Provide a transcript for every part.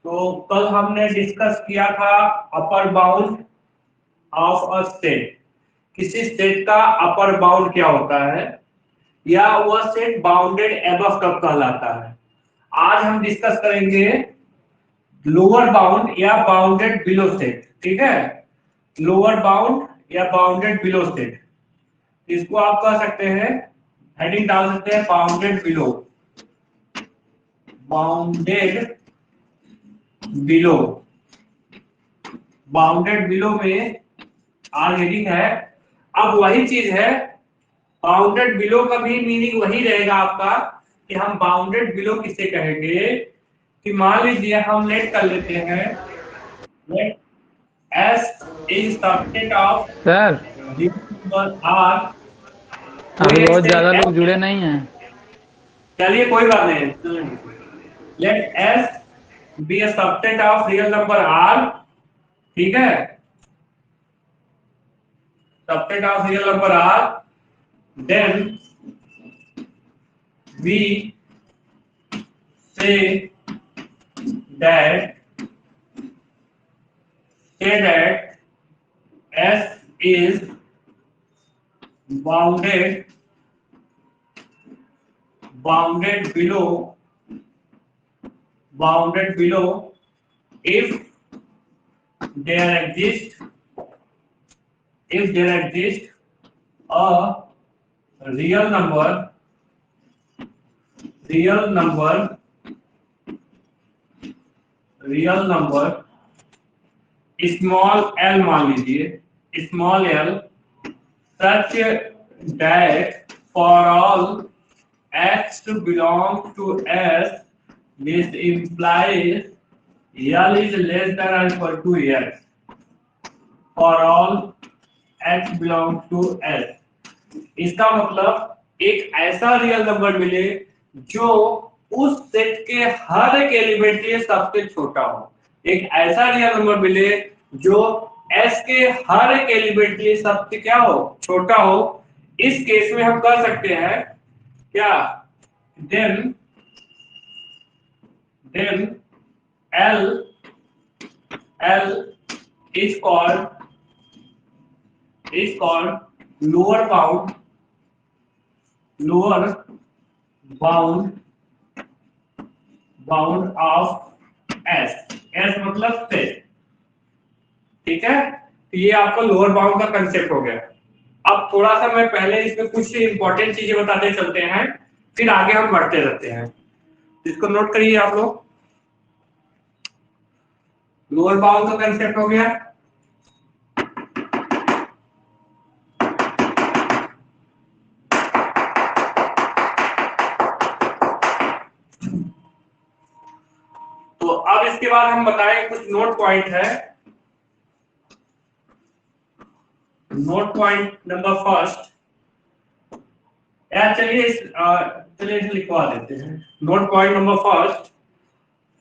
तो कल हमने डिस्कस किया था upper bound of a set. किसी सेट का अपर बाउंड क्या होता है या वह सेट बाउंडेड एबव कब कहलाता है। आज हम डिस्कस करेंगे लोअर बाउंड या बाउंडेड बिलो सेट। ठीक है, लोअर बाउंड या बाउंडेड बिलो सेट, इसको आप कह सकते हैं, हेडिंग डाल सकते हैं bounded below. Bounded below, bounded below में आर हेडिंग है। अब वही चीज है, बाउंडेड बिलो का भी मीनिंग वही रहेगा आपका कि हम बाउंडेड बिलो किसे कहेंगे। कि मान लीजिए हम लेट कर लेते हैं, let S is subset of sir number R. अभी कोई एक बहुत सेट ज्यादा लोग एस, जुड़े नहीं हैं। चलिए कोई बात नहीं, let S be a subset of real number R. ठीक है, subset of real number R, then we say that S is bounded below if there exists a real number small l, मान लीजिए small l, such that for all x belongs to S, this implies L is less than or equal to x for all x belongs to S। इसका मतलब एक ऐसा real number मिले जो उस set के हर एक एलिमेंट के लिए सबसे छोटा हो। एक ऐसा रियल नंबर मिले जो S के हर एक एलिमेंट के लिए सबसे क्या हो, छोटा हो। इस केस में हम कह सकते हैं क्या, then L is called lower bound of S। S मतलब सेट। ठीक है, तो ये आपको लोअर बाउंड का कंसेप्ट हो गया। अब थोड़ा सा मैं पहले इसमें कुछ इंपॉर्टेंट चीजें बताते चलते हैं, फिर आगे हम बढ़ते रहते हैं। इसको नोट करिए आप लोग। लोअर बाउंड का कंसेप्ट हो गया। तो अब इसके बाद हम बताएं कुछ नोट पॉइंट है। नोट पॉइंट नंबर फर्स्ट, चलिए इसे लिखवा देते हैं। नोट पॉइंट नंबर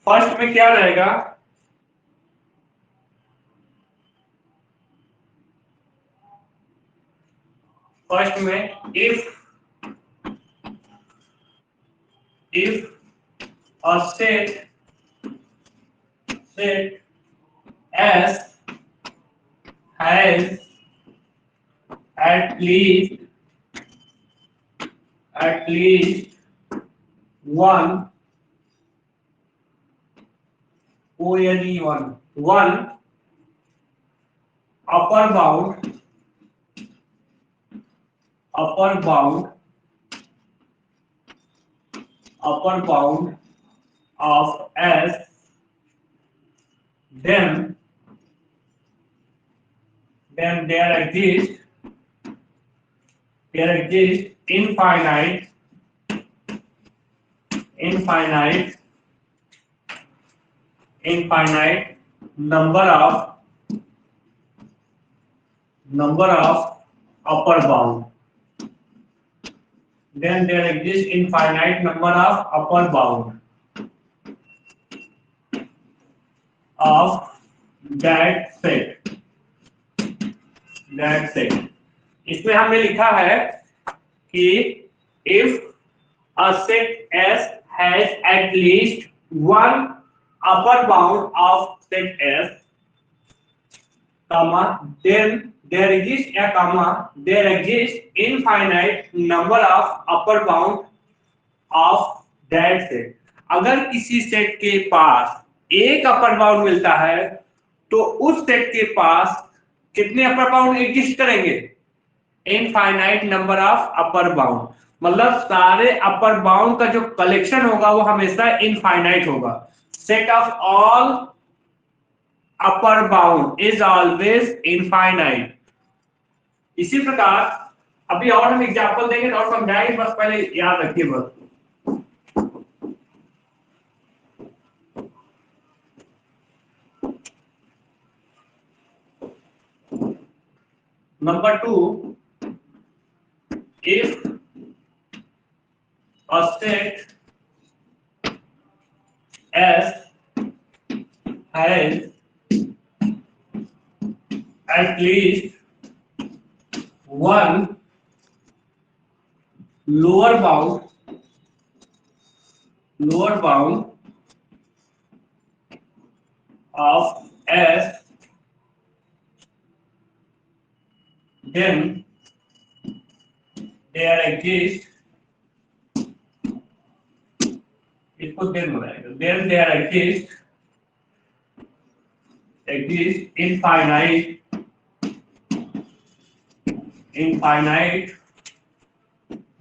फर्स्ट में क्या रहेगा, फर्स्ट में if a set S has at least one upper bound of S, then there exists infinite number of upper bound. Then there exists infinite number of upper bound of that set. इसमें हमने लिखा है कि if a set S has at least one upper bound of set S, comma, then there exists a comma, there exists infinite number of upper bound of that set. अगर किसी set के पास एक upper bound मिलता है तो उस set के पास कितने अपर बाउंड एग्जिस्ट करेंगे? Infinite number of upper bound, मतलब सारे अपर बाउंड का जो कलेक्शन होगा वो हमेशा इनफाइनाइट होगा. Set of all upper bound is always infinite. इसी प्रकार अभी और हम एग्जांपल देंगे और समझाएंगे, बस पहले याद रखिए बस. Number 2, if a set S has at least one lower bound of S, then there exists, इसको then बनाएगा, then there exists infinite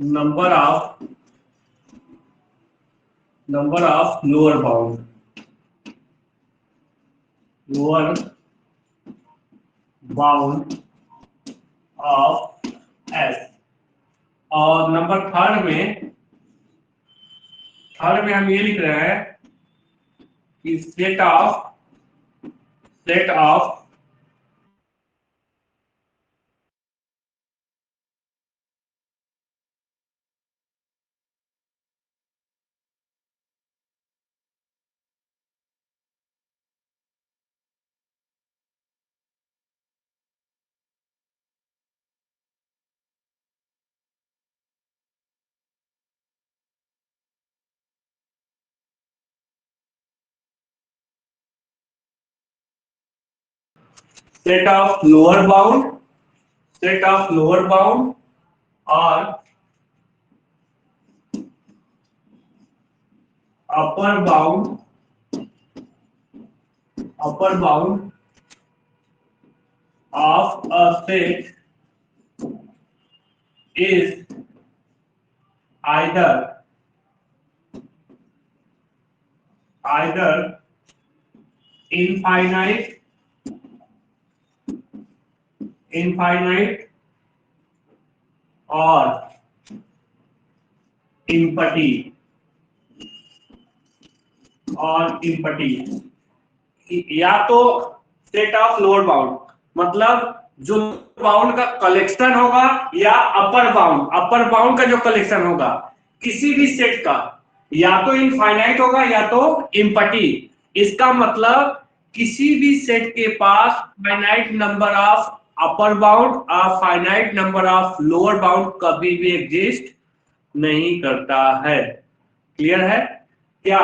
number of lower bound of S. और नंबर थर्ड में हम ये लिख रहे हैं कि सेट ऑफ लोअर बाउंड और upper bound of a set is either infinite or empty. या तो सेट ऑफ लोअर बाउंड, मतलब जो बाउंड का कलेक्शन होगा, या अपर बाउंड का जो कलेक्शन होगा किसी भी सेट का, या तो इनफाइनाइट होगा या तो एम्प्टी. इसका मतलब किसी भी सेट के पास finite number of upper bound और finite number of lower bound कभी भी एग्जिस्ट नहीं करता है. क्लियर है क्या?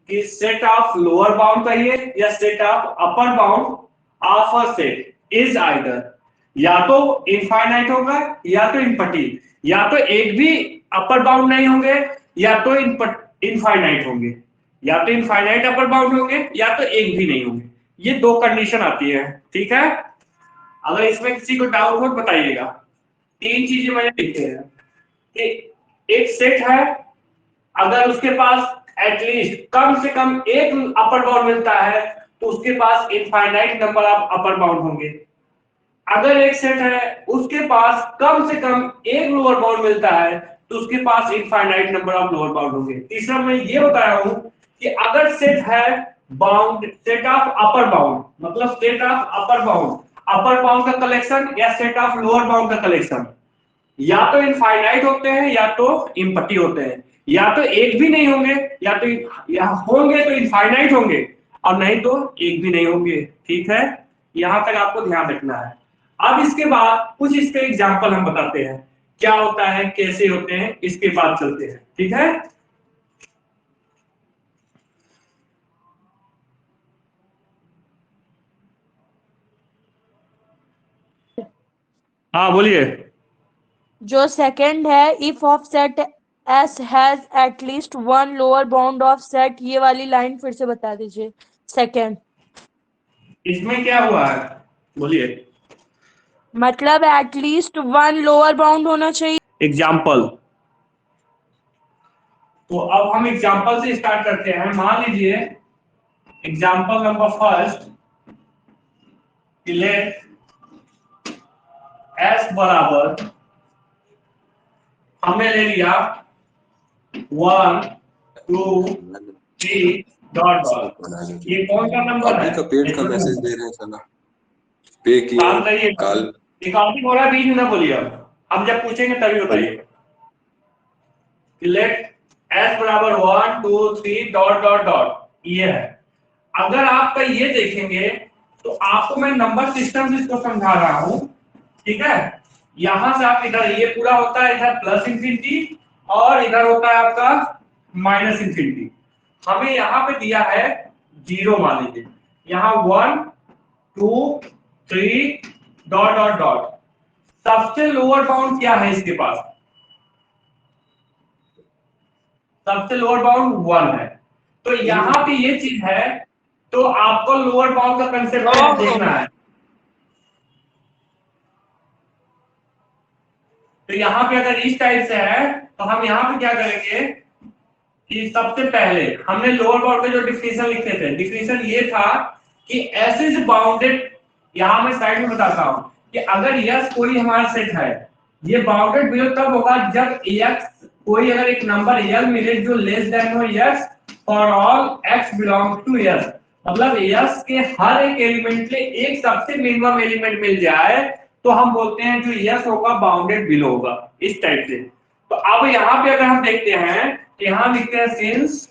कि सेट ऑफ लोअर बाउंड कहिए या set of upper bound of a set is either या तो इनफाइनाइट होगा या तो इनपटी, या तो एक भी अपर बाउंड नहीं होंगे या तो इनफाइनाइट होंगे, या तो इनफाइनाइट अपर बाउंड होंगे या तो एक भी नहीं होंगे. ये दो कंडीशन आती है. ठीक है, अगर इसमें किसी को डाउट हो बताइएगा. तीन चीजें मैंने लिखे हैं कि एक सेट है, अगर उसके पास एटलीस्ट कम से कम एक अपर बाउंड मिलता है तो उसके पास infinite number of upper bound होंगे. अगर एक सेट है उसके पास कम से कम एक लोअर बाउंड मिलता है तो उसके पास infinite number of lower bound होंगे. तीसरा मैं ये बता रहा हूं कि अगर सेट है सेट ऑफ अपर बाउंड, मतलब सेट ऑफ अपर बाउंड का कलेक्शन या सेट ऑफ लोअर बाउंड का कलेक्शन या तो इनफाइनाइट होते हैं या तो इम्पटी होते हैं, या तो एक भी नहीं होंगे या तो होंगे तो इनफाइनाइट होंगे और नहीं तो एक भी नहीं होंगे. ठीक है, यहां तक आपको ध्यान रखना है. अब इसके बाद कुछ इसके एग्जांपल हम बताते हैं क्या होता है, कैसे होते हैं, इसके बाद चलते हैं. ठीक है, हाँ बोलिए। जो सेकंड है, if of set S has at least one lower bound of set, ये वाली लाइन फिर से बता दीजिए। सेकंड इसमें क्या हुआ है, बोलिए। मतलब एटलीस्ट वन लोअर बाउंड होना चाहिए। एग्जाम्पल, तो अब हम एग्जाम्पल से स्टार्ट करते हैं। मान लीजिए example number first, let S बराबर, हमने ले लिया 1 2 3 डॉट डॉट। ये कौन सा नंबर है? अभी का पेड का मैसेज दे रहे हैं साला, पे किए काम करिए, काल। काउंटिंग हो रहा है, बीच में ना बोलिए। अब हम जब पूछेंगे तभी बताइए। लेट एस बराबर 1 2 3 डॉट डॉट डॉट, ये है। अगर आपका ये देखेंगे तो आपको मैं नंबर सिस्टम से इसको समझा रहा हूं, ठीक है। यहां से आप इधर, ये पूरा होता है इधर प्लस इंफिनिटी और इधर होता है आपका माइनस इंफिनिटी। हमें यहां पे दिया है 0, मान लीजिए यहां 1 2 3 डॉट डॉट डॉट। सबसे लोअर बाउंड क्या है इसके पास? सबसे लोअर बाउंड 1 है। तो यहां पे ये चीज है, तो आपको लोअर बाउंड का कंसेप्ट देखना है। तो यहाँ पे अगर इस टाइप से है तो हम यहाँ पे क्या करेंगे कि सबसे पहले हमने लोअर बाउंड का जो डिफिनेशन लिखे थे, डिफिनेशन ये था कि एस इज बाउंडेड। यहाँ मैं साइड में बताता हूँ कि अगर यस कोई हमारा सेट है, ये बाउंडेड बिलो तब होगा जब एक्स, कोई अगर एक नंबर यल मिले जो लेस देन हो S for all x belongs to S. मतलब यस के हर एक एलिमेंट में एक सबसे मिनिमम एलिमेंट मिल जाए तो हम बोलते हैं जो यस होगा बाउंडेड बिलो होगा, इस टाइप से। तो अब यहाँ पे अगर हम देखते हैं, यहाँ लिखते हैं since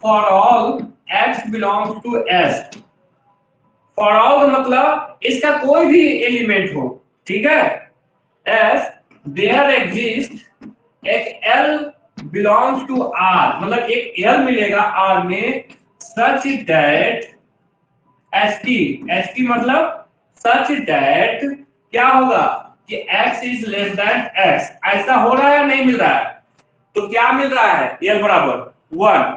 for all x belongs to S. For all मतलब इसका कोई भी एलिमेंट हो, ठीक है, एस देयर एग्जिस्ट एक एल बिलोंग्स टू आर, मतलब एक एल मिलेगा आर में, सच दैट एस टी मतलब सच दैट क्या होगा कि x is less then x। ऐसा हो रहा है या नहीं मिल रहा है? तो क्या मिल रहा है? l बराबर 1।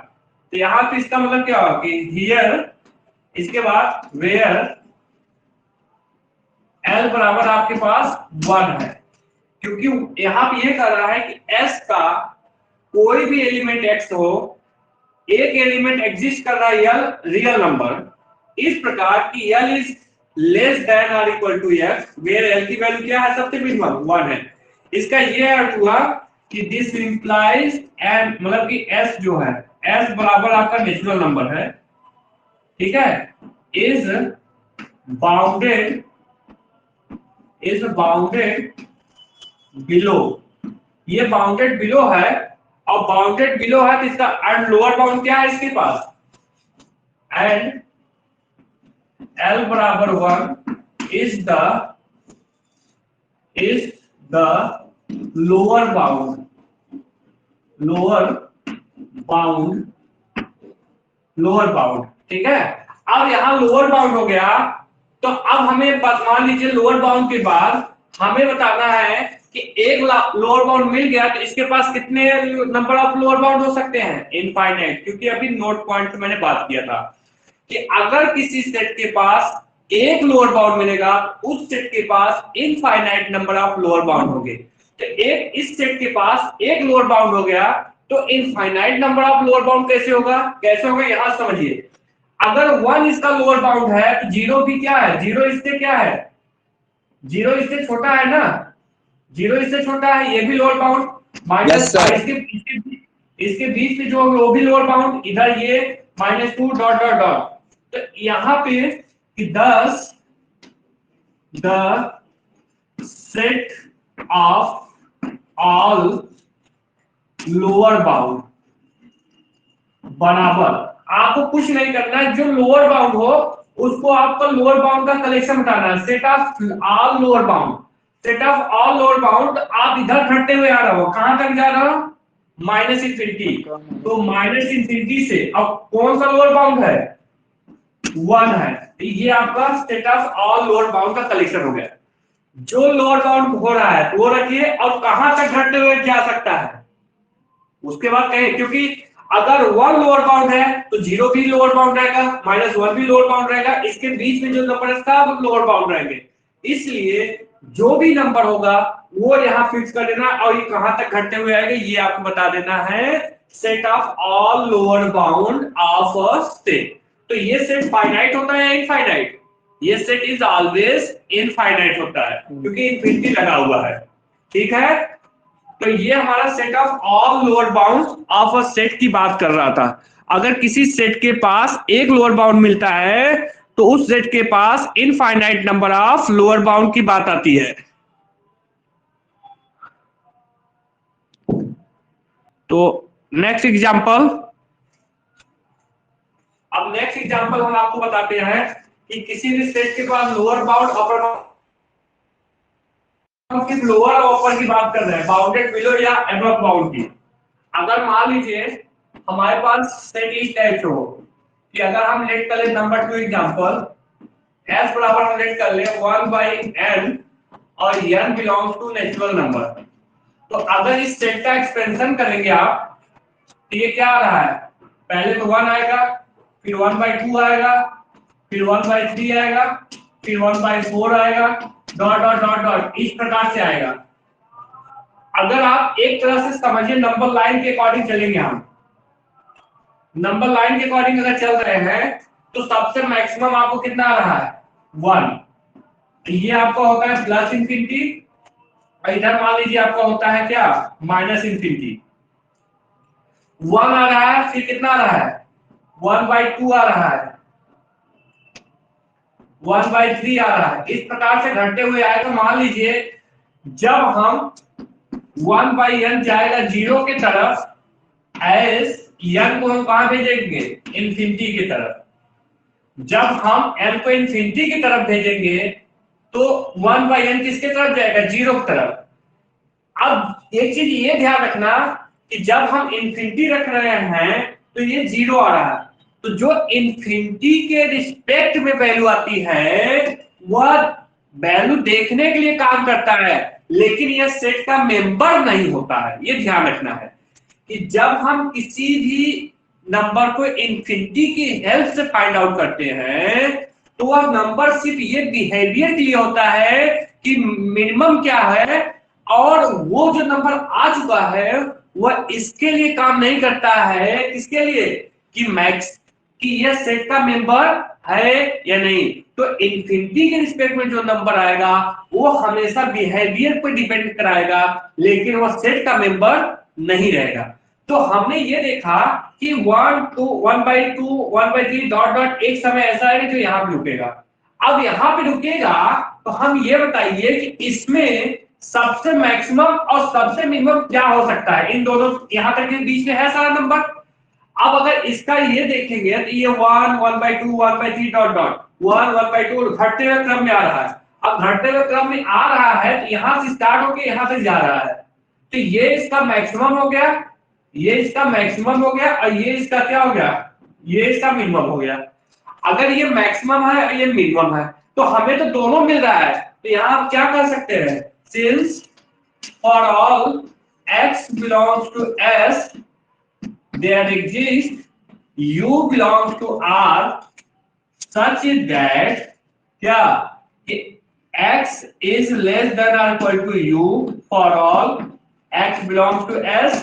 तो यहां पे इसका मतलब क्या होगा कि हियर, इसके बाद वेयर l बराबर आपके पास 1 है, क्योंकि यहां पे ये कर रहा है कि s का कोई भी एलिमेंट x हो, एक एलिमेंट एग्जिस्ट कर रहा है यल रियल नंबर, इस प्रकार की यल इज लेस देन और equal to x, where l की वैल्यू क्या है? सबसे मिनिमम 1 है। इसका ये अर्थ हुआ कि दिस इंप्लाइज एंड, मतलब कि s जो है, s बराबर आपका नेचुरल नंबर है, ठीक है, is bounded, is bounded below. ये बाउंडेड बिलो है, और बाउंडेड बिलो है तो इसका एंड लोअर बाउंड क्या है इसके पास? एंड L बराबर 1 is the lower bound, lower bound, lower bound, ठीक है। अब यहां लोअर बाउंड हो गया, तो अब हमें मान लीजिए लोअर बाउंड के बाद हमें बताना है कि एक लोअर बाउंड मिल गया तो इसके पास कितने नंबर ऑफ लोअर बाउंड हो सकते हैं? इनफाइनाइट, क्योंकि अभी नोट पॉइंट मैंने बात किया था कि अगर किसी सेट के पास एक लोअर बाउंड मिलेगा उस सेट के पास infinite number of lower bound होंगे। तो एक इस सेट के पास एक लोअर बाउंड हो गया तो infinite number of lower bound कैसे होगा? कैसे होगा यहां समझिए। अगर 1 इसका लोअर बाउंड है तो 0 भी क्या है? 0 इससे क्या है? 0 इससे छोटा है ना, 0 इससे छोटा है, ये भी लोअर बाउंड माइनस, इसके बीच में जो वो भी लोअर बाउंड, इधर ये -2 डॉट डॉट डॉट। तो यहां पे कि दस the set of all lower bound बराबर, आपको कुछ नहीं करना है, जो लोअर बाउंड हो उसको आपको लोअर बाउंड का कलेक्शन उठाना है, set of all lower bound. Set of all lower bound आप इधर घटते हुए आ रहा हो, कहां तक जा रहा हो? Minus infinity. तो माइनस इंफिनिटी से अब कौन सा लोअर बाउंड है? 1 है। तो ये आपका set of all lower bound का कलेक्शन हो गया। जो लोअर बाउंड हो रहा है वो रखिए, और कहां तक घटते हुए जा सकता है उसके बाद कहें, क्योंकि अगर 1 लोअर बाउंड है तो 0 भी लोअर बाउंड रहेगा, -1 भी लोअर बाउंड रहेगा, इसके बीच में जो नंबर है सब लोअर बाउंड रहेंगे। इसलिए जो भी नंबर होगा वो यहाँ फिक्स कर देना, और ये कहां तक घटते हुए आएगा ये आपको बता देना है, set of all lower bound of a set. तो ये सेट फाइनाइट होता है या इनफाइनाइट? ये सेट इज ऑलवेज इनफाइनाइट होता है क्योंकि इनफिनिटी लगा हुआ है। ठीक है, तो ये हमारा set of all lower bound of a set की बात कर रहा था। अगर किसी सेट के पास एक लोअर बाउंड मिलता है तो उस सेट के पास infinite number of lower bound की बात आती है। तो नेक्स्ट एग्जांपल, अब नेक्स्ट एग्जांपल हम आपको बताते हैं कि किसी भी सेट के पास लोअर बाउंड अपर बाउंड, हम किस लोअर और अपर की बात कर रहे हैं, बाउंडेड बिलो या अबव बाउंड की। अगर मान लीजिए हमारे पास सेट इस टाइप हो कि अगर हम लेट कर ले नंबर 2 एग्जांपल, s बराबर हम लेट कर ले 1/n और n belongs to natural number. तो अगर इस सेट का एक्सपेंशन करेंगे आप तो ये क्या आ रहा है, पहले तो 1 आएगा, फिर 1/2 आएगा, फिर 1/3 आएगा, फिर 1/4 आएगा, डॉट डॉट डॉट डॉट इस प्रकार से आएगा। अगर आप एक तरह से समझिए नंबर लाइन के अकॉर्डिंग चलेंगे, हम नंबर लाइन के अकॉर्डिंग अगर चल रहे हैं तो सबसे मैक्सिमम आपको कितना आ रहा है, 1। ये आपका होता है प्लस इंफिनिटी, और इधर मान लीजिए आपका होता है क्या, माइनस इंफिनिटी। 1 आ रहा है, फिर कितना आ रहा है, 1/2 आ रहा है, 1/3 आ रहा है, इस प्रकार से घटते हुए आए। तो मान लीजिए जब हम 1/n जाएगा 0 की तरफ, एस n को हम कहां भेजेंगे, इंफिनिटी की तरफ। जब हम n को इंफिनिटी की तरफ भेजेंगे तो 1/n किसके तरफ जाएगा, 0 की तरफ। अब एक चीज ये ध्यान रखना कि जब हम इंफिनिटी रख रहे हैं तो ये 0 आ रहा है, तो जो इंफिनिटी के रिस्पेक्ट में वैल्यू आती है वह वैल्यू देखने के लिए काम करता है, लेकिन यह सेट का मेंबर नहीं होता है। ये ध्यान रखना है कि जब हम किसी भी नंबर को इंफिनिटी की हेल्प से फाइंड आउट करते हैं तो वह नंबर सिर्फ ये बिहेवियर के लिए होता है कि मिनिमम क्या है, और वो जो नंबर आ चुका है वह इसके लिए काम नहीं करता है, किसके लिए, कि मैक्स, कि यह सेट का मेंबर है या नहीं। तो इंफिनिटी के रिस्पेक्ट में जो नंबर आएगा वो हमेशा बिहेवियर पर डिपेंड कराएगा, लेकिन वह सेट का मेंबर नहीं रहेगा। तो हमने ये देखा कि 1 2 1/2 1/3 डॉट डॉट एक समय ऐसा है जो यहाँ पे रुकेगा। अब यहाँ पे रुकेगा तो हम ये बताइए कि इसमें सबसे मैक्सिमम और सबसे मिनिमम क्या हो सकता है, इन दोनों यहाँ तक के बीच में है सारा नंबर। अब अगर इसका ये देखेंगे तो ये 1 1/2 1/3 डॉट डॉट 1 1/2 घटते हुए क्रम में आ रहा है। अब घटते हुए क्रम में आ रहा है तो यहाँ से स्टार्ट होके यहाँ तक जा रहा है, तो ये इसका मैक्सिमम हो गया, ये इसका मैक्सिमम हो गया, और ये इसका क्या हो गया, ये इसका मिनिमम हो गया। अगर ये मैक्सिमम है और ये मिनिमम है तो हमें तो दोनों मिल रहा है, तो यहाँ आप क्या कर सकते हैं, since for all x belongs to S there exists u belongs to R such that क्या, कि x is less than or equal to u for all x belongs to S,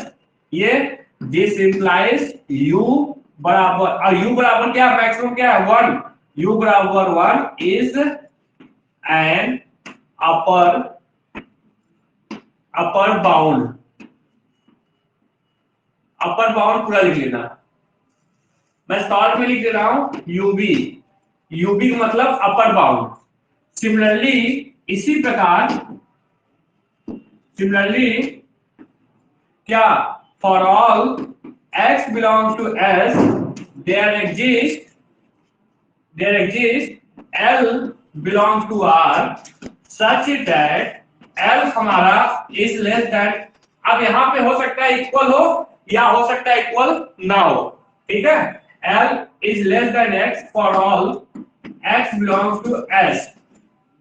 ये this implies u बराबर, और u बराबर क्या, maximum क्या है 1, u बराबर 1 is an upper bound. Upper bound पूरा लिख लेना, मैं शॉर्ट में लिख दे रहा हूं यूबी, यूबी का मतलब अपर बाउंड। सिमिलरली इसी प्रकार, सिमिलरली क्या, for all x belongs to S there exists L belongs to R such that L हमारा is less than, अब यहां पे हो सकता है इक्वल हो या हो सकता है इक्वल ना हो, ठीक है। L is less than x for all x belongs to S,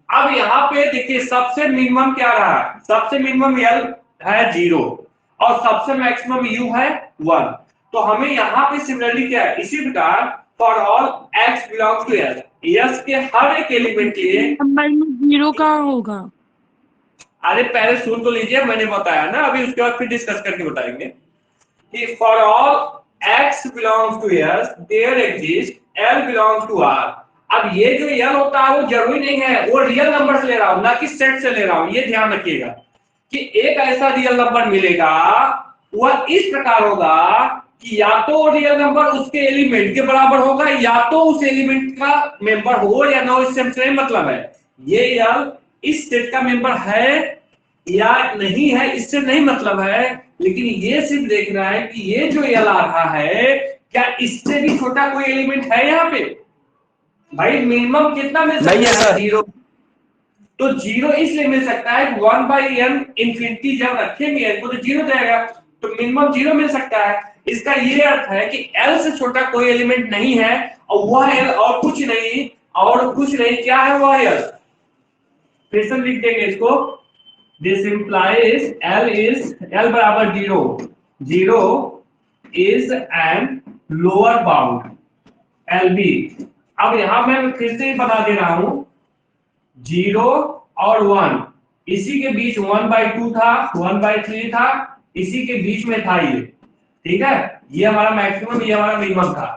अब यहाँ पे देखिए सबसे मिनिमम क्या रहा, सबसे मिनिमम यल है 0 और सबसे मैक्सिमम यू है 1। तो हमें यहाँ पे सिमिलरली क्या है, इसी प्रकार for all x belongs to S, S के हर एक एलिमेंट के लिए नंबर में 0 कहाँ होगा? अरे पहले सुन तो लीजिए, मैंने बताया ना, अभी उसके बाद फिर डिस्कस करके बताएंगे कि for all x belongs to S there exist l belongs to r। अब ये जो l होता है वो जरूरी नहीं है वो रियल नंबर से ले रहा हूं, ना कि सेट से ले रहा हूं। ये ध्यान रखिएगा कि एक ऐसा रियल नंबर मिलेगा वह इस प्रकार होगा कि या तो रियल नंबर उसके एलिमेंट के बराबर होगा या तो उस एलिमेंट का मेंबर हो या ना हो, इससे हमसे नहीं मतलब है। ये यल इस सेट का मेंबर है या नहीं है इससे नहीं मतलब है, लेकिन ये सिर्फ देखना है कि ये जो यल आ रहा है क्या इससे भी छोटा कोई एलिमेंट है यहाँ पे। भाई मिनिमम कितना मिल सकता है? 0। तो 0 इसलिए मिल सकता है 1/n इंफिनिटी जब रखेंगे n को तो 0 जाएगा, तो मिनिमम 0 मिल सकता है। इसका ये अर्थ है कि l से छोटा कोई एलिमेंट नहीं है और वह l और कुछ नहीं क्या है वह l। फिर से लिख देंगे इसको, दिस इंप्लाइज l बराबर 0 is an lower bound LB। अब यहां मैं फिर से बता दे रहा हूं 0 और 1 इसी के बीच 1/2 था 1/3 था, इसी के बीच में था ये, ठीक है। ये हमारा मैक्सिमम ये हमारा मिनिमम था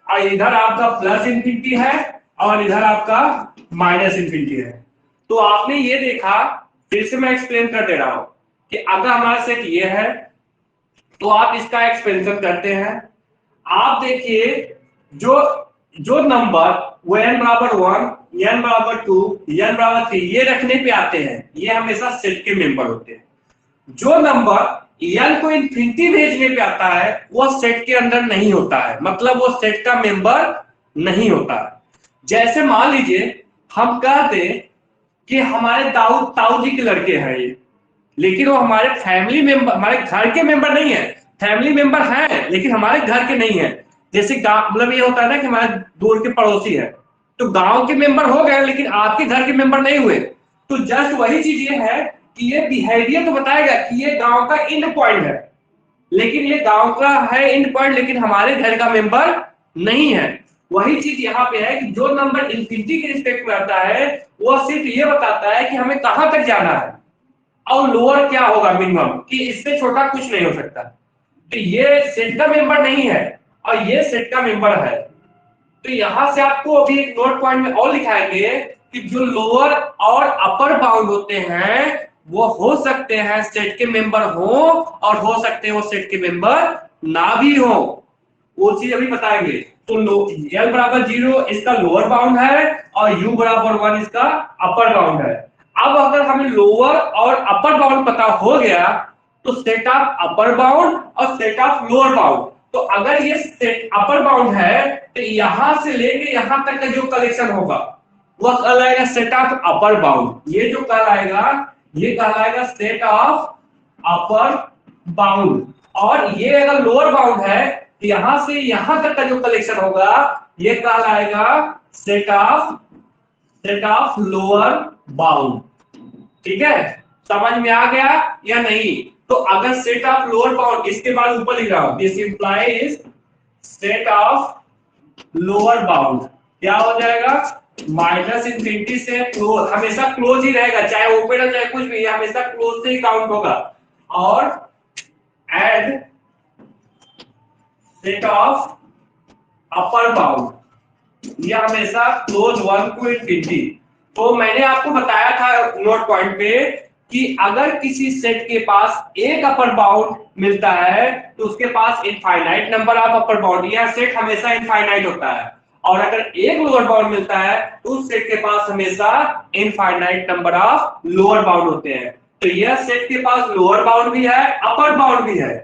और इधर आपका प्लस इंफिनिटी है और इधर आपका माइनस इंफिनिटी है। तो आपने ये देखा, फिर से मैं एक्सप्लेन कर दे रहा हूं कि अगर हमारा सेट ये है तो आप इसका एक्सपेंशन करते हैं। आप देखिए जो नंबर वो n बराबर 1 n बराबर 2 n बराबर 3 ये रखने पे आते हैं, ये हमेशा सेट के मेंबर होते हैं। जो नंबर n को इंफिनिटी भेजने पे आता है वो सेट के अंदर नहीं होता है, मतलब वो सेट का मेंबर नहीं होता है। जैसे मान लीजिए हम कहते कि हमारे ताऊ जी के लड़के हैं ये, लेकिन वो हमारे फैमिली मेंबर, हमारे घर के मेंबर नहीं है। फैमिली मेंबर है लेकिन हमारे घर के नहीं है। जैसे गांव, मतलब ये होता है ना कि हमारे दूर के पड़ोसी है, तो गांव के मेंबर हो गए लेकिन आपके घर के मेंबर नहीं हुए। तो जस्ट वही चीज ये है कि ये बिहेवियर तो बताएगा कि ये गांव का एंड पॉइंट है, लेकिन ये गांव का है एंड पॉइंट लेकिन हमारे घर का मेंबर नहीं है। वही चीज यहाँ पे है कि जो नंबर इंफिनिटी के रिस्पेक्ट में आता है वो सिर्फ ये बताता है कि हमें कहां तक जाना है और लोअर क्या होगा मिनिमम, कि इससे छोटा कुछ नहीं हो सकता। तो ये सेट का मेंबर नहीं है और ये सेट का मेंबर है। तो यहां से आपको अभी एक नोट पॉइंट में और लिखाएंगे कि जो लोअर और अपर बाउंड होते हैं वो हो सकते हैं सेट के मेंबर हो और हो सकते हैं वो सेट के मेंबर ना भी हो, वो चीज अभी बताएंगे। तो l बराबर 0 इसका लोअर बाउंड है और u बराबर 1 इसका अपर बाउंड है। अब अगर हमें लोअर और अपर बाउंड पता हो गया तो सेट ऑफ अपर बाउंड और सेट ऑफ लोअर बाउंड, तो अगर ये सेट अपर बाउंड है तो यहां से लेके यहां तक का जो कलेक्शन होगा वह कहलाएगा सेट ऑफ अपर बाउंड। ये जो कहलाएगा ये कहलाएगा सेट ऑफ अपर बाउंड। और ये अगर लोअर बाउंड है तो यहां से यहां तक का जो कलेक्शन होगा ये कहलाएगा सेट ऑफ लोअर बाउंड। ठीक है, समझ में आ गया या नहीं? तो अगर सेट ऑफ लोअर बाउंड, इसके बाद ऊपर लिख रहा हूं, this implies set of lower bound क्या हो जाएगा, माइनस इंफिनिटी से क्लोज, हमेशा क्लोज ही रहेगा, चाहे ओपन हो चाहे कुछ भी, हमेशा क्लोज से ही काउंट होगा। और ad set of upper bound ये हमेशा क्लोज 1 को इंफिनिटी। तो मैंने आपको बताया था नोट पॉइंट पे कि अगर किसी सेट के पास एक अपर बाउंड मिलता है तो उसके पास infinite number of upper bound, यह सेट हमेशा इनफाइनाइट होता है। और अगर एक लोअर बाउंड मिलता है तो उस सेट के पास हमेशा infinite number of lower bound होते हैं। तो यह सेट के पास लोअर बाउंड भी है अपर बाउंड भी है,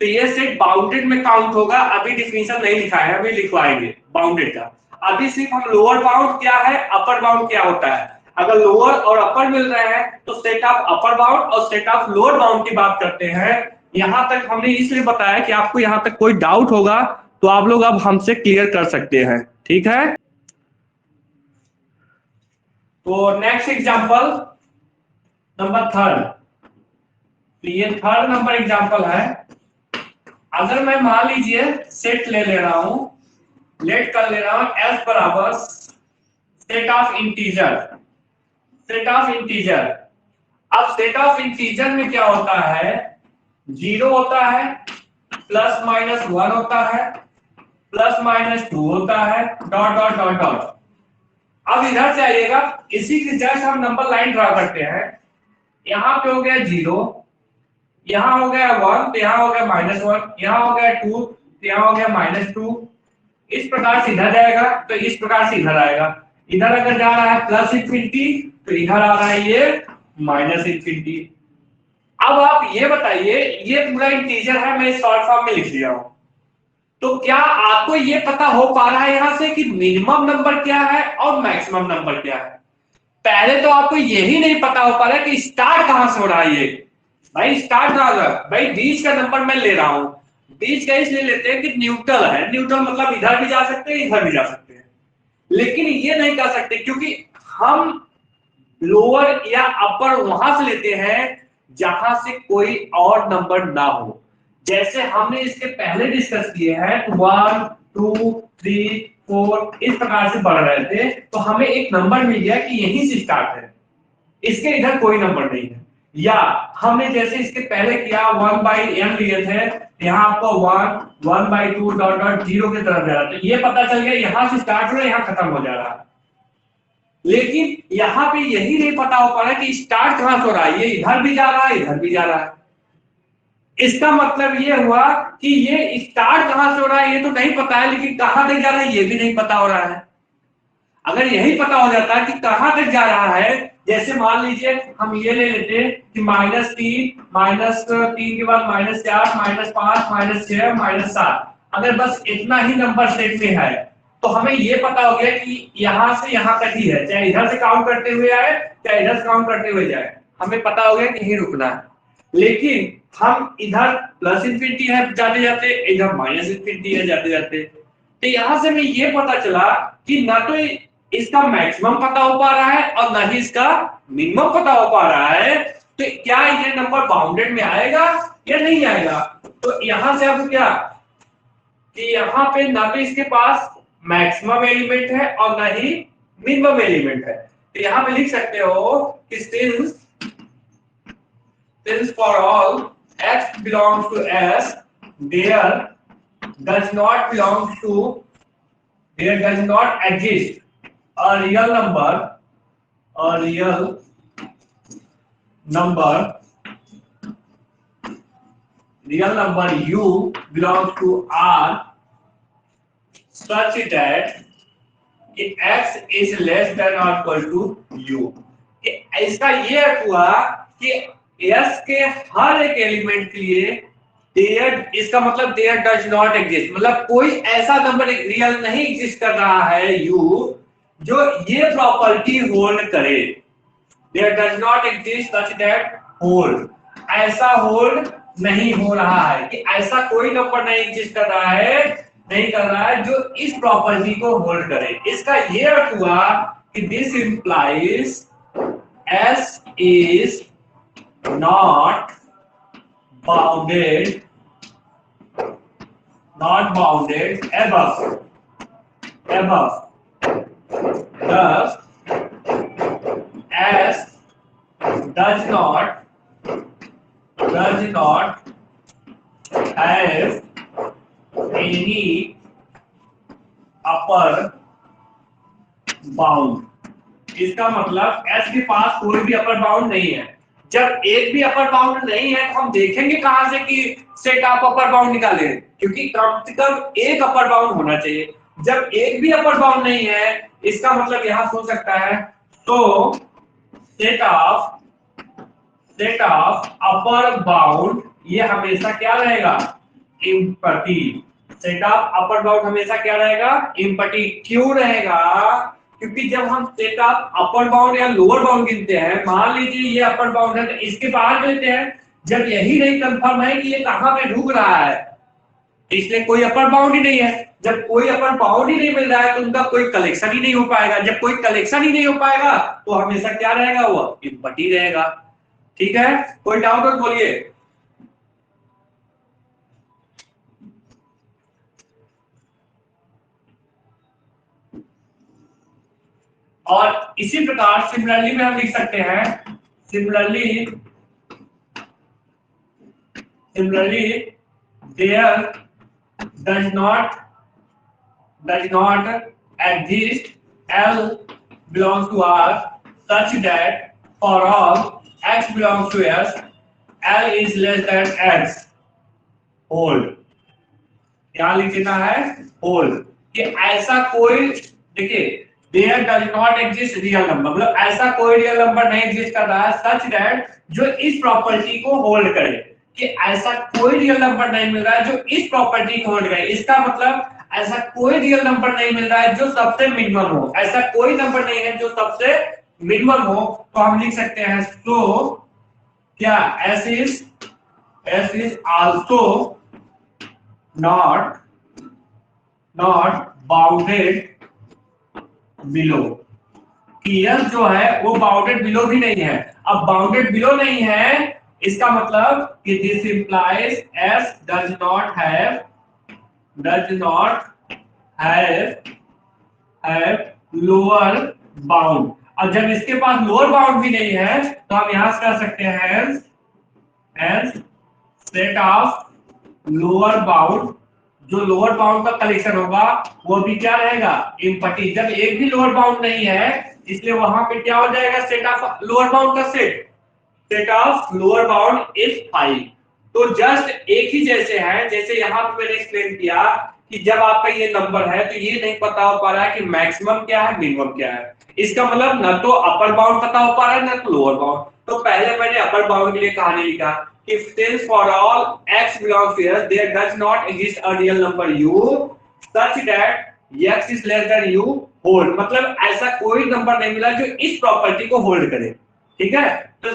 तो यह सेट बाउंडेड में काउंट होगा। अभी डिफिनीशन नहीं लिखा है, अभी लिखवाएंगे बाउंडेड का। अभी सिर्फ हम लोअर बाउंड क्या है अपर बाउंड क्या होता है, अगर लोअर और अपर मिल रहे हैं तो सेट ऑफ अपर बाउंड और सेट ऑफ लोअर बाउंड की बात करते हैं। यहां तक हमने इसलिए बताया कि आपको यहां तक कोई डाउट होगा तो आप लोग अब हमसे क्लियर कर सकते हैं, ठीक है। तो नेक्स्ट एग्जांपल नंबर थर्ड, तो ये थर्ड नंबर एग्जांपल है। अगर मैं मान लीजिए सेट ले रहा हूं, लेट कर ले रहा हूं s बराबर set of integer, set of integer. अब सेट ऑफ इंटीजर में क्या होता है, 0 होता है, प्लस माइनस 1 होता है, प्लस माइनस 2 होता है, डॉट डॉट डॉट डॉट। अब इधर से आइएगा, इसी के जस्ट हम नंबर लाइन ड्रा करते हैं। यहाँ पे हो गया 0, यहाँ हो गया 1, तो यहाँ हो गया -1, यहाँ हो गया 2, तो यहाँ हो गया -2। इस प्रकार से इधर जाएगा तो इस प्रकार से इधर आएगा। इधर अगर जा रहा है प्लस इंफिनिटी तो इधर आ रहा है ये माइनस इंफिनिटी। अब आप ये बताइए, ये पूरा इंटीजर है, मैं शॉर्ट फॉर्म में लिख लिया हूं, तो क्या आपको ये पता हो पा रहा है यहां से कि मिनिमम नंबर क्या है और मैक्सिमम नंबर क्या है? पहले तो आपको यही नहीं पता हो पा रहा है कि स्टार्ट कहां से हो रहा है। ये भाई स्टार्ट कहां से, भाई बीच का नंबर मैं ले रहा हूं, बीच का इसलिए लेते हैं कि न्यूट्रल है, न्यूट्रल मतलब इधर भी जा सकते हैं इधर भी जा सकते हैं, लेकिन ये नहीं कर सकते क्योंकि हम लोअर या अपर वहां से लेते हैं जहां से कोई और नंबर ना हो। जैसे हमने इसके पहले डिस्कस किए हैं 1 2 3 4 इस प्रकार से बढ़ रहे थे, तो हमें एक नंबर मिल गया कि यहीं से स्टार्ट है, इसके इधर कोई नंबर नहीं है। या हमने जैसे इसके पहले किया 1/n लिए थे, यहाँ आपको 1 1/2 डॉट डॉट 0 की तरफ जा रहा है, तो ये पता चल गया यहां से स्टार्ट हो रहा है यहाँ खत्म हो जा रहा है। लेकिन यहाँ पे यही नहीं पता हो पा रहा कि स्टार्ट कहां से हो रहा है, ये इधर भी जा रहा है इधर भी जा रहा है। इसका मतलब ये हुआ कि ये स्टार्ट कहां से हो रहा है ये तो नहीं पता है, लेकिन कहां तक जा रहा है ये भी नहीं पता हो रहा है। अगर यही पता हो जाता कि कहां तक जा रहा है, जैसे मान लीजिए हम ये ले लेते कि -3 के बाद -4 -5 -6 -7, अगर बस इतना ही नंबर सेट में है तो हमें ये पता हो गया कि यहां से यहां तक ही है, चाहे इधर से काउंट करते हुए आए चाहे इधर से काउंट करते हुए जाए, हमें पता हो गया कि यहीं रुकना है। लेकिन हम इधर प्लस इंफिनिटी है जाते जाते, इधर माइनस इंफिनिटी है जाते जाते, तो यहां से हमें ये पता चला कि ना तो इसका मैक्सिमम पता हो पा रहा है और ना ही इसका मिनिमम पता हो पा रहा है, तो क्या ये नंबर बाउंडेड में आएगा या नहीं आएगा? तो यहां से अब क्या कि यहाँ पे ना तो इसके पास मैक्सिमम एलिमेंट है और ना ही मिनिमम एलिमेंट है, तो यहाँ पे लिख सकते हो कि since for all x belongs to S, there does not exist a real number u belongs to R such that x is less than or equal to u। इसका ये अर्थ हुआ कि S के हर एक एलिमेंट के लिए there, इसका मतलब there does not exist, मतलब कोई ऐसा नंबर रियल नहीं एग्जिस्ट कर रहा है u जो ये प्रॉपर्टी होल्ड करे। there does not exist such that hold, ऐसा होल्ड नहीं हो रहा है कि ऐसा कोई नंबर नहीं एग्जिस्ट कर रहा है जो इस प्रॉपर्टी को होल्ड करे। इसका ये अर्थ हुआ कि this implies S is not bounded above, thus S does not have any upper bound. इसका मतलब S के पास कोई भी अपर बाउंड नहीं है। जब एक भी अपर बाउंड नहीं है तो हम देखेंगे कहां से कि सेट ऑफ अपर बाउंड निकाले, क्योंकि कम से कम एक अपर बाउंड होना चाहिए। जब एक भी अपर बाउंड नहीं है इसका मतलब यहां सोच सकता है तो सेट ऑफ अपर बाउंड ये हमेशा क्या रहेगा, empty. Set of upper bound हमेशा क्या रहेगा, एम्पटी। क्यों रहेगा? क्योंकि जब हम सेट ऑफ अपर बाउंड या लोअर बाउंड गिनते हैं, मान लीजिए ये अपर बाउंड है तो इसके बाहर लेते हैं, जब यही नहीं कंफर्म है कि ये कहां पे रुक रहा है इसलिए कोई अपर बाउंड ही नहीं है। जब कोई अपर बाउंड ही नहीं मिल रहा है तो उनका कोई कलेक्शन ही नहीं हो पाएगा। जब कोई कलेक्शन ही नहीं हो पाएगा तो हमेशा क्या रहेगा, वो इम्पटी रहेगा। ठीक है, कोई डाउट हो तो बोलिए। और इसी प्रकार सिमिलरली में हम लिख सकते हैं, similarly there does not exist L belongs to R such that for all X belongs to S L is less than X hold. क्या लिख देना है, होल्ड, कि ऐसा कोई, देखिए there does not exist real number, मतलब ऐसा कोई रियल नंबर नहीं एग्जिस्ट कर रहा है सच दैट जो इस प्रॉपर्टी को होल्ड करे, कि ऐसा कोई रियल नंबर नहीं मिल रहा है जो इस प्रॉपर्टी को होल्ड करे। इसका मतलब ऐसा कोई रियल नंबर नहीं मिल रहा है जो सबसे मिनिमम हो, ऐसा कोई नंबर नहीं है जो सबसे मिनिमम हो। तो हम लिख सकते हैं सो क्या S is also not bounded below, कि S जो है वो बाउंडेड बिलो भी नहीं है। अब बाउंडेड बिलो नहीं है इसका मतलब कि this implies S does not have lower bound. और जब इसके पास लोअर बाउंड भी नहीं है तो हम यहां से कर सकते हैं सेट ऑफ लोअर बाउंड, जो लोअर बाउंड का कलेक्शन होगा वो भी क्या रहेगा, इम्पटी। जब एक भी लोअर बाउंड नहीं है इसलिए वहां पे क्या हो जाएगा, सेट ऑफ लोअर बाउंड का set of lower bound is 5। तो जस्ट एक ही जैसे है, जैसे यहाँ पे मैंने एक्सप्लेन किया कि जब आपका ये नंबर है तो ये नहीं पता हो पा रहा है कि मैक्सिमम क्या है मिनिमम क्या है। इसका मतलब न तो अपर बाउंड पता हो पा रहा है न तो लोअर बाउंड। तो पहले मैंने अपर बाउंड के लिए कहानी लिखा, if since for all x belongs to S there does not exist a real number u such that x is less than u hold, मतलब ऐसा कोई नंबर नहीं मिला जो इस प्रॉपर्टी को होल्ड करे। ठीक है, तो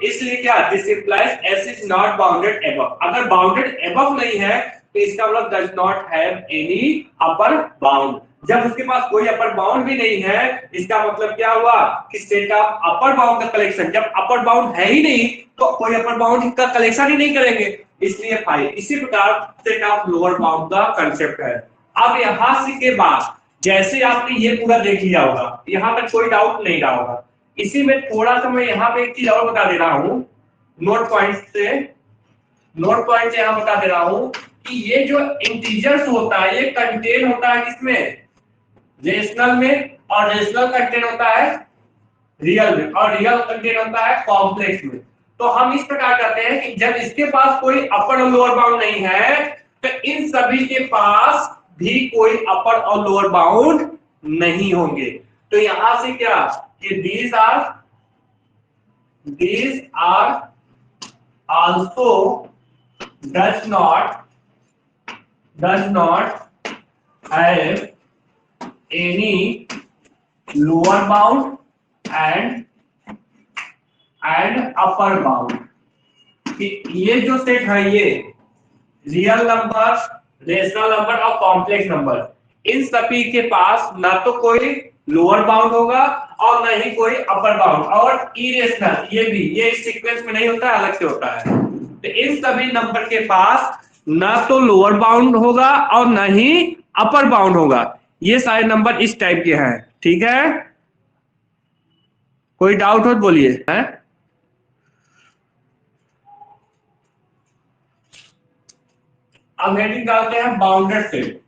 इसलिए क्या, this implies S is not bounded above। अगर बाउंडेड above नहीं है तो इसका मतलब does not have any upper bound। जब उसके पास कोई अपर बाउंड भी नहीं है इसका मतलब क्या हुआ कि सेट ऑफ अपर बाउंड का कलेक्शन, जब अपर बाउंड है ही नहीं तो कोई अपर बाउंड का कलेक्शन ही नहीं करेंगे, इसलिए 5। इसी प्रकार सेट ऑफ लोअर बाउंड का कांसेप्ट है। अब यहां से के बाद जैसे आपने ये पूरा देख लिया होगा, यहां तक कोई डाउट नहीं रहा होगा। इसी में थोड़ा सा मैं यहाँ पे एक चीज और बता दे रहा हूँ, नोट पॉइंट से यहाँ बता दे रहा हूँ कि ये जो इंटीजर्स होता है ये कंटेन होता है किसमें, रेशनल में, और रेशनल कंटेन होता है रियल में, और रियल कंटेन होता है कॉम्प्लेक्स में। तो हम इस प्रकार करते हैं कि जब इसके पास कोई अपर और लोअर बाउंड नहीं है तो इन सभी के पास भी कोई अपर और लोअर बाउंड नहीं होंगे। तो यहां से क्या कि these are also does not have any lower bound and upper bound। कि ये जो सेट है ये रियल नंबर, रेशनल नंबर और कॉम्प्लेक्स नंबर, इन सभी के पास ना तो कोई लोअर बाउंड होगा और ना ही कोई अपर बाउंड, और इरेशनल ये इस सीक्वेंस में नहीं होता, अलग से होता है। तो इन सभी नंबर के पास ना तो लोअर बाउंड होगा और ना ही अपर बाउंड होगा। ये सारे नंबर इस टाइप के हैं। ठीक है, कोई डाउट हो तो बोलिए। है अब हेडिंग डालते हैं बाउंडेड सेट।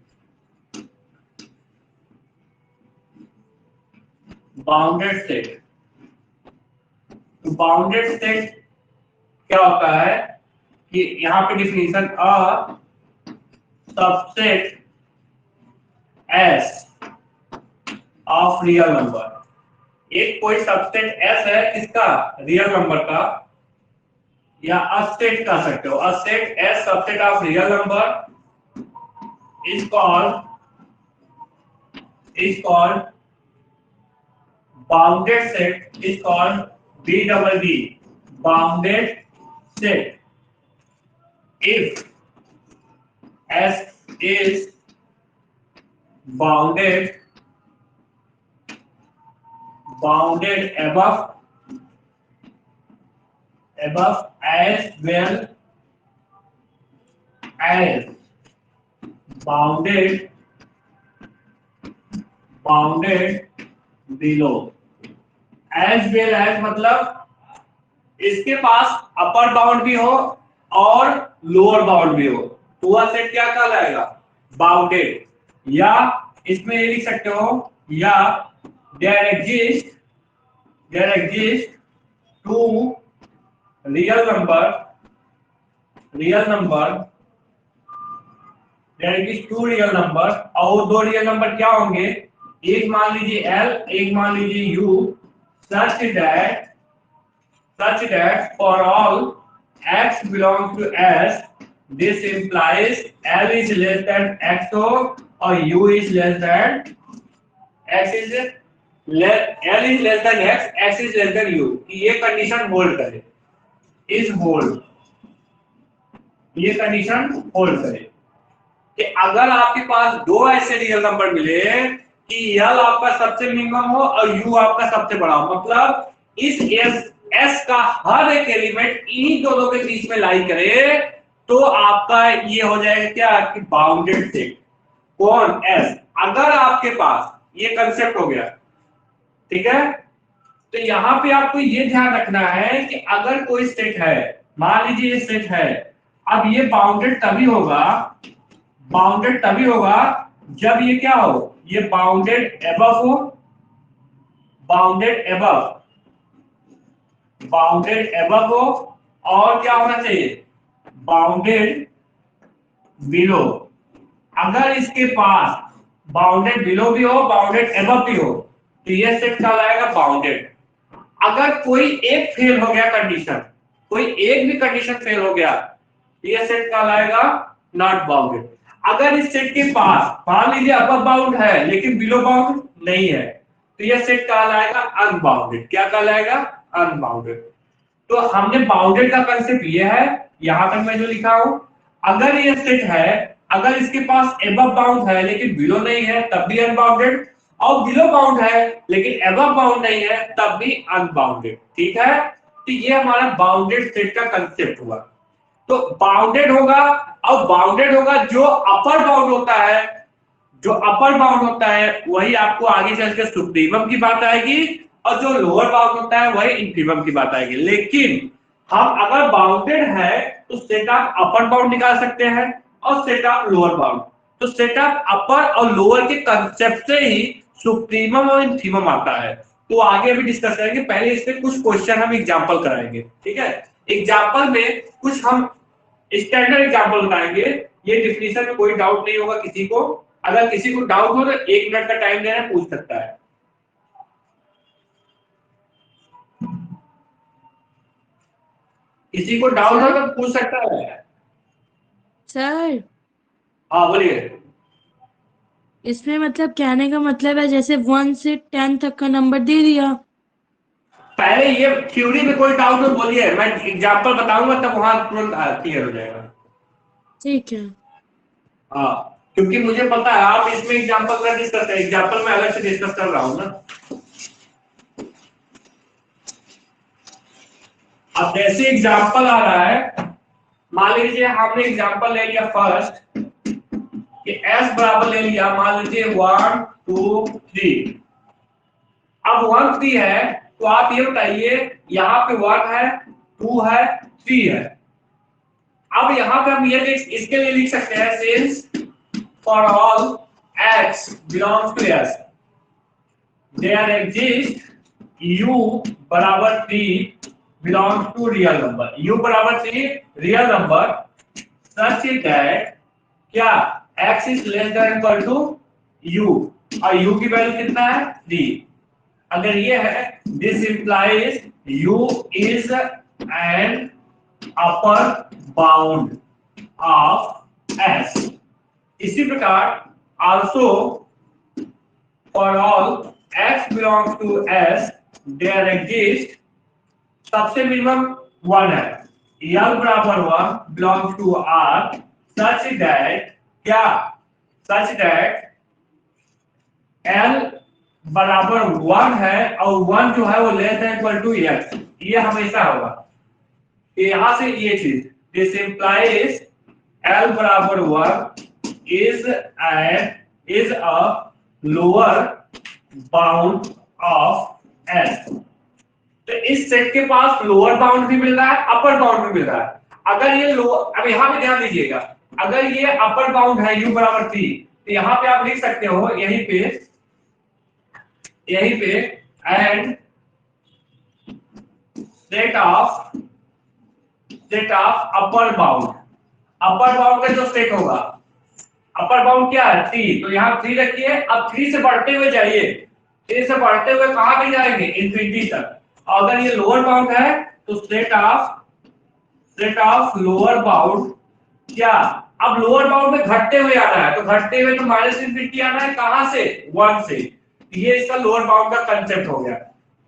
बाउंडेड सेट, तो बाउंडेड सेट क्या होता है कि यहां पे definition, a subset S of real number. एक कोई सबसेट एस है किसका, रियल नंबर का, या असेट कह सकते हो। Asset S subset of real number is called bounded set, is called BBB, bounded set, if S is bounded above as well as bounded below. as well as मतलब इसके पास upper bound भी हो और lower bound भी हो तो वह set क्या कहलाएगा, बाउंडेड. या इसमें ये लिख सकते हो, या there exist two real number और दो रियल नंबर क्या होंगे, एक मान लीजिए L, एक मान लीजिए U, such that for all x belongs to S, this implies L is less than XO or U is less than L is less than X is less than U. कि ये condition hold करे, ये condition hold करे कि अगर आपके पास दो ऐसे रियल नंबर मिले कि L आपका सबसे मिनिमम हो और U आपका सबसे बड़ा हो, मतलब इस S का हर एक एलिमेंट इन्हीं दोनों के बीच में लाई करे तो आपका ये हो जाएगा क्या कि बाउंडेड सेट. कौन, S. अगर आपके पास ये कंसेप्ट हो गया, ठीक है. तो यहां पे आपको ये ध्यान रखना है कि अगर कोई सेट है, मान लीजिए ये सेट है, अब ये बाउंडेड तभी होगा जब ये क्या हो, ये बाउंडेड एबव हो, और क्या होना चाहिए, बाउंडेड बिलो. अगर इसके पास बाउंडेड बिलो भी हो, बाउंडेड एबव भी हो तो ये सेट कहलाएगा बाउंडेड. अगर कोई एक फेल हो गया कंडीशन, कोई एक भी कंडीशन फेल हो गया तो ये सेट कहलाएगा नॉट बाउंडेड. अगर इस सेट के पास मान लीजिए अपर बाउंड है लेकिन बिलो बाउंड नहीं है तो यह सेट कहलाएगा अनबाउंडेड. क्या कहलाएगा, अनबाउंडेड. तो हमने बाउंडेड का कंसेप्ट ये है, यहां तक मैं जो लिखा हूं. अगर ये सेट है, अगर इसके पास एबव बाउंड है लेकिन बिलो नहीं है तब भी अनबाउंडेड, और बिलो बाउंड है लेकिन एबव बाउंड नहीं है तब भी अनबाउंडेड. ठीक है, तो ये हमारा बाउंडेड सेट का कंसेप्ट हुआ. तो बाउंडेड होगा, और बाउंडेड होगा जो अपर बाउंड होता है, वही आपको आगे चल के सुप्रीमम की बात आएगी, और जो लोअर बाउंड होता है वही इंफीमम की बात आएगी. लेकिन हम अगर बाउंडेड है तो सेट ऑफ अपर बाउंड निकाल सकते हैं और सेट ऑफ लोअर बाउंड. तो सेट ऑफ अपर और लोअर के कंसेप्ट से ही सुप्रीमम और इंफीमम आता है. तो आगे भी डिस्कस करेंगे. पहले इसमें कुछ क्वेश्चन हम एग्जांपल कराएंगे. ठीक है, एग्जांपल में कुछ हम स्टैंडर्ड एग्जांपल बताएंगे. ये डिफिनीशन में कोई डाउट नहीं होगा किसी को. अगर किसी को डाउट हो तो 1 मिनट का टाइम देना, पूछ सकता है. किसी को डाउट हो तो पूछ सकता है. सर हाँ बोलिए. इसमें मतलब कहने का मतलब है जैसे 1 से 10 तक का नंबर दे दिया. पहले ये थ्योरी में कोई डाउट हो बोलिए, मैं एग्जांपल बताऊंगा तब वहां तुरंत क्लियर हो जाएगा. ठीक है. हाँ, क्योंकि मुझे पता है आप इसमें एग्जांपल में डिस्कस करें, एग्जांपल में अलग से डिस्कस कर रहा हूं ना. अब जैसे एग्जांपल आ रहा है, मान लीजिए हमने एग्जांपल ले लिया फर्स्ट कि S बराबर ले लिया, मान लीजिए 1 2 3. अब 1 3 है तो आप ये बताइए यहाँ पे 1 है, 2 है, 3 है. अब यहाँ पे हम ये इसके लिए लिख सकते हैं since for all x belongs to S there exists U बराबर 3 belongs to real number. U बराबर 3 रियल नंबर such that क्या x is less than equal to U, और U की वैल्यू कितना है 3. अगर ये है this implies U is an upper bound of S. इसी प्रकार also for all x belongs to S there exists सबसे मिनिमम 1 है, L बराबर 1 belongs to R such that क्या सच दैट L बराबर 1 है और 1 जो है वो less than equal to x, ये हमेशा होगा। यहां से ये चीज दिस इंप्लाइज L बराबर 1 is a lower bound of S। तो इस सेट के पास लोअर बाउंड भी मिल रहा है, अपर बाउंड भी मिल रहा है। अगर ये लोअर, अब यहां पे ध्यान दीजिएगा, अगर ये अपर बाउंड है u बराबर 3, तो यहां पे आप लिख सकते हो यहीं पे and set of upper bound. Upper bound का जो सेट होगा, अपर बाउंड क्या है 3, तो यहाँ 3 रखिए। अब 3 से बढ़ते हुए जाइए, 3 से बढ़ते हुए कहां पे जाएंगे, इंफिनिटी तक। अगर ये लोअर बाउंड है तो सेट ऑफ लोअर बाउंड क्या, अब लोअर बाउंड में घटते हुए आना है, तो घटते हुए तो माइनस इंफिनिटी आना है, कहां से 1 से। ये इसका लोअर बाउंड का कंसेप्ट हो गया,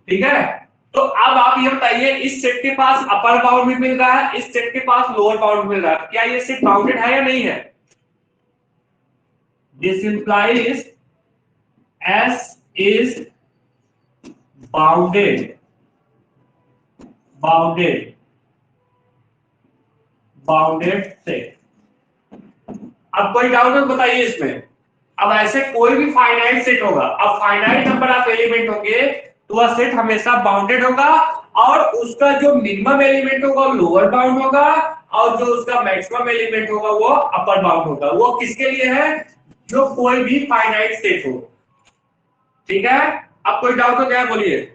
ठीक है। तो अब आप ये बताइए, इस सेट के पास अपर बाउंड भी मिल रहा है, इस सेट के पास लोअर बाउंड मिल रहा है, क्या ये सेट बाउंडेड है या नहीं है? This implies S is bounded set. अब कोई डाउट है बताइए इसमें। अब ऐसे कोई भी फाइनाइट सेट होगा, अब फाइनाइट नंबर ऑफ एलिमेंट होंगे तो वह सेट हमेशा बाउंडेड होगा, और उसका जो मिनिमम एलिमेंट होगा वो लोअर बाउंड होगा, और जो उसका मैक्सिमम एलिमेंट होगा वो अपर बाउंड होगा। वो किसके लिए है? जो कोई भी फाइनाइट सेट हो, ठीक है। अब कोई डाउट हो क्या, बोलिए।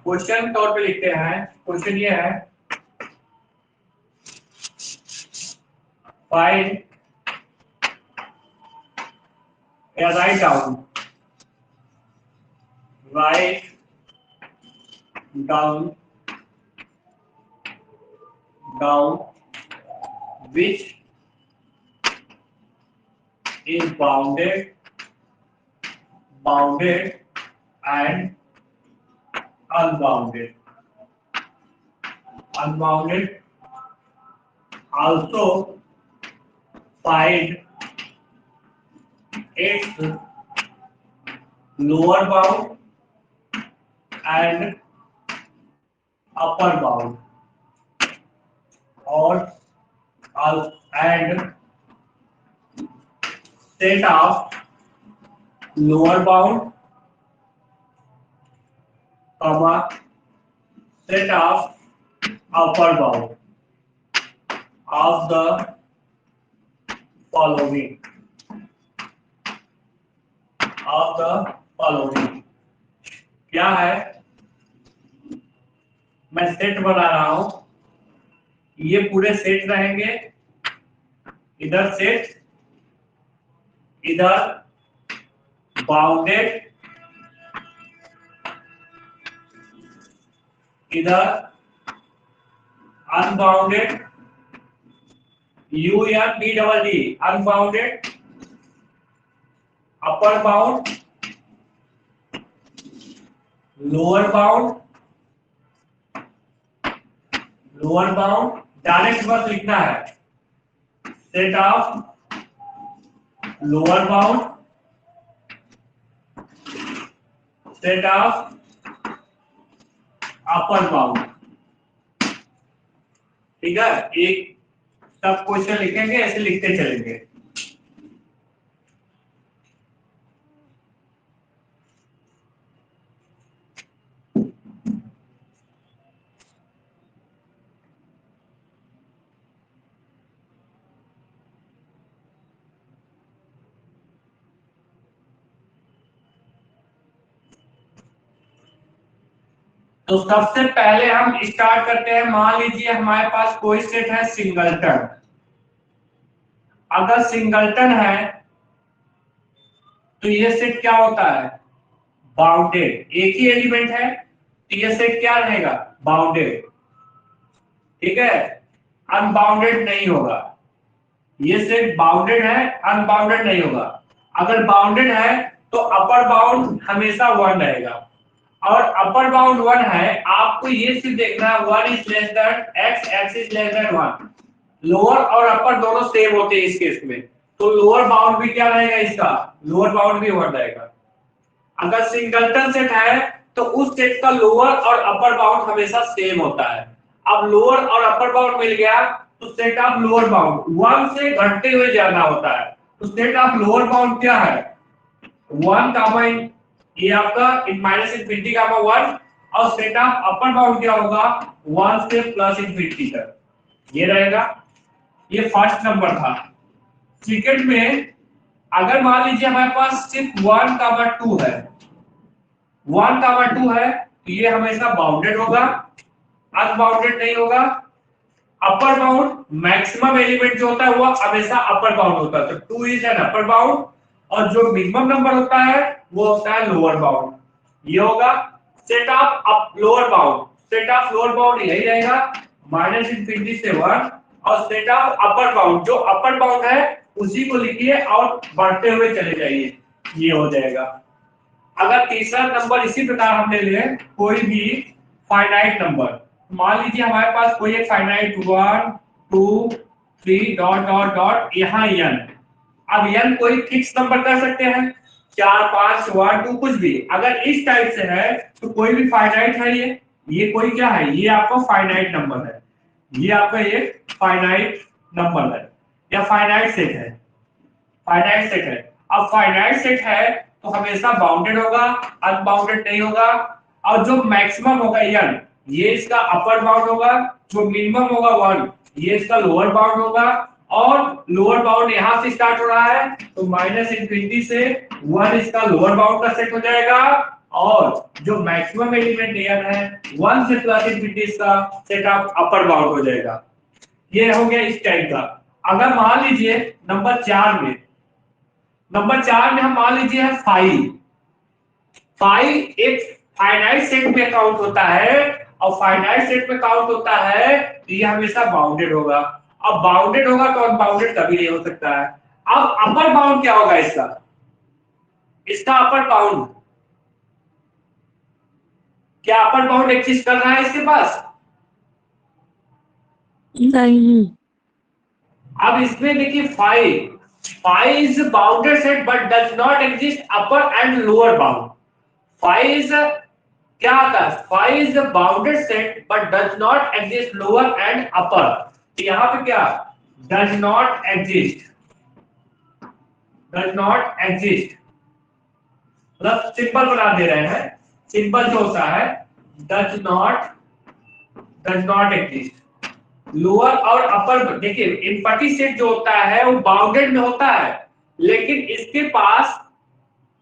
क्वेश्चन तौर पे लिखते हैं। क्वेश्चन ये है, फाइंड या write down which is bounded and unbounded. Also find its lower bound and upper bound, or and set of lower bound, comma set of upper bound of the following. क्या है, मैं set बना रहा हूं, ये पूरे set रहेंगे, इधर सेट, इधर बाउंडेड, इधर unbounded, UNBDD unbounded, upper bound, lower bound, direct बस लिखना है, set of lower bound, set of upper bound, ठीक है। एक सब क्वेश्चन लिखेंगे, ऐसे लिखते चलेंगे। तो सबसे पहले हम स्टार्ट करते हैं, मान लीजिए हमारे पास कोई सेट है सिंगलटन, अगर सिंगलटन है तो ये सेट क्या होता है, बाउंडेड। एक ही एलिमेंट है तो ये सेट क्या रहेगा, बाउंडेड। ठीक है, अनबाउंडेड नहीं होगा। ये सेट बाउंडेड है, अनबाउंडेड नहीं होगा। अगर बाउंडेड है तो अपर बाउंड हमेशा 1 रहेगा, और अपर बाउंड 1 है, आपको ये सिर्फ देखना है 1 is less then x, x is less then 1। Lower और अपर दोनों सेम होते हैं इस केस में, तो लोअर बाउंड भी क्या रहेगा, इसका लोअर बाउंड भी 1 रहेगा। अगर सिंगलटन सेट है तो उस सेट का लोअर और अपर बाउंड हमेशा सेम होता है। अब लोअर और अपर बाउंड मिल गया तो सेट ऑफ लोअर बाउंड 1 से घटते हुए जाना होता है। तो सेट ऑफ लोअर बाउंड क्या है, 1 कामा ये आपका इन माइनस इनफिनिटी का 1, और सेट ऑफ अपर बाउंड क्या होगा, 1 से प्लस इनफिनिटी तक, ये रहेगा। ये फर्स्ट नंबर था। सेकंड में अगर मान लीजिए हमारे पास सिर्फ 1 कामा 2 है, 1 कामा 2 है तो ये हमेशा बाउंडेड होगा, अनबाउंडेड नहीं होगा। अपर बाउंड मैक्सिमम एलिमेंट जो होता है वो हमेशा अपर बाउंड होता है, तो 2 इज एन अपर बाउंड, और जो मिनिमम नंबर होता है वो होता है लोअर बाउंड, ये होगा। Set of lower bound, set of lower bound यही रहेगा माइनस इनफिनिटी से 1, और सेट ऑफ अपर बाउंड जो अपर बाउंड है उसी को लिखिए और बढ़ते हुए चले जाइए, ये हो जाएगा। अगर तीसरा नंबर इसी प्रकार हम ले लें, कोई भी फाइनाइट नंबर, मान लीजिए हमारे पास कोई एक फाइनाइट 1 2 3 डॉट डॉट डॉट यहाँ n। अब n कोई फिक्स नंबर कर सकते हैं, 4 5 1 2 कुछ भी। अगर इस टाइप से है तो कोई भी फाइनाइट है, ये कोई क्या है, ये आपका फाइनाइट नंबर है, ये आपका एक फाइनाइट नंबर है या फाइनाइट सेट है, फाइनाइट सेट है। अब फाइनाइट सेट है तो हमेशा बाउंडेड होगा, अनबाउंडेड नहीं होगा। और जो मैक्सिमम होगा n, ये इसका अपर बाउंड होगा, जो मिनिमम होगा 1, ये इसका लोअर बाउंड होगा, और लोअर बाउंड यहां से स्टार्ट हो रहा है तो माइनस इनफिनिटी से 1 इसका लोअर बाउंड का सेट हो जाएगा, और जो मैक्सिमम एलिमेंट n है 1 से प्लस इनफिनिटी इसका सेट ऑफ अपर बाउंड हो जाएगा। ये हो गया इस टाइप का। अगर मान लीजिए नंबर 4 में, नंबर 4 में हम मान लीजिए है 5 एक फाइनाइट सेट में काउंट होता है, और फाइनाइट सेट में काउंट होता है तो ये हमेशा बाउंडेड होगा। अब बाउंडेड होगा तो अनबाउंडेड कभी नहीं हो सकता है। अब अपर बाउंड क्या होगा इसका, इसका अपर बाउंड क्या अपर बाउंड एग्जिस्ट कर रहा है इसके पास, नहीं। अब इसमें देखिए 5 is bounded set but does not exist upper and lower bound. 5 is क्या आता है, 5 is the bounded set but does not exist lower and upper. तो यहां पे क्या, does not exist, does not exist, मतलब सिंपल बना दे रहे हैं। सिंपल जो होता है डज नॉट एग्जिस्ट। लोअर और अपर, देखिए इम्पटी सेट जो होता है वो बाउंडेड में होता है, लेकिन इसके पास